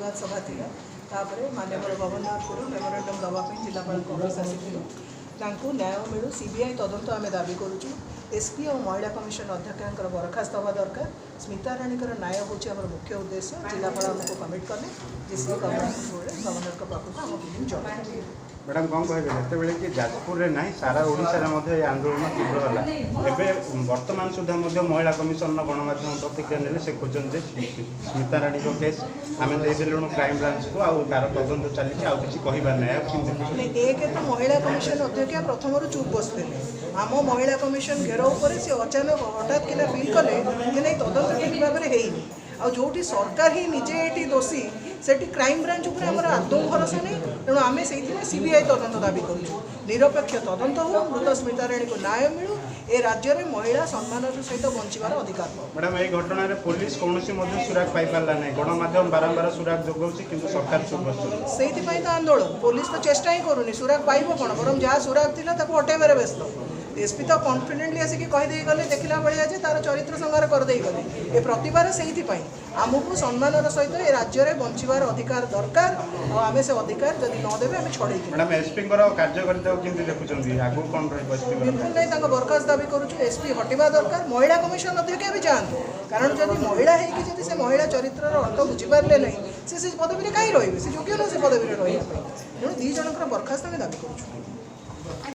प्रतिवाद सभा थिला तापरे माननीय गवर्नर मेमोरेंडम दवाई जिलापाल ऑफिस आसी न्याय मिलू सीबीआई तदंत आम दाबी करुचु एसपी और महिला कमिशन अध्यक्ष बरखास्त हवा दरकार स्मिता राणीकर न्याय हूँ आम मुख्य उद्देश्य जिलापाल आमको कमिट कले जे गवर्नर के पाखक आम फिल्म जन मैडम कौन कहे जो कि जाजपुर में ना सारा ओडिशा आंदोलन तीव्र है बर्तमान सुधा महिला कमिशन गणमाध्यम प्रतिक्रिया ने से खोजन स्मिता राणी केस आम देलु क्राइम ब्रांच को आर तदंत चली आगे एक तो महिला कमिशन अध्यक्ष प्रथम चुप बसते आम महिला कमिशन घेराव पर से अचानक हठात कि फिल कले कि नहीं तदंत ठीक भाव में आ जोटी सरकार ही निजे ये दोषी से क्राइम ब्रांच उपर आम आदौ भरोसा नहीं तेणु आम से सीबीआई तदंत दाबी करूँ निरपेक्ष तदंत हो मृत स्मिता राणी को न्याय मिलू ए राज्य में महिला सम्मान सहित बंचार अधिकार पाओ। मैडम ये घटना पुलिस कौन सुराग पाई पारा ना गणमाध्यम बारंबार सुराग जोगाऊँ कि सरकार चुप बस तो आंदोलन पुलिस तो चेष्टा ही करूनी सुराग पाइब कौन बर जहाँ सुराग थी हटेबार व्यस्त एसपी तो कॉन्फिडेंटली आसिक कहीदे गले देखला भाया जे तार चरित्र संहार करदे गले ये प्रतिभा से आमको सम्मान सहित ए राज्य में बंचार अधिकार दरकार आम से अधिकार जब नदेवे आम छड़े मैडम एसपी कार्यकारिता देखुं आगू कौन बिल्कुल नहीं बरखास्त दाबी करुँ एसपी हटिबा दरकार महिला कमिशन अध्यक्ष भी जातु कारण जब महिला होगी से महिला चरित्र अर्थ बुझीपारे नहीं से पदवी में कहीं रे से योग्य ना से पदवी रही तेणु 2 जन बरखास्त आम दाबी करूँ।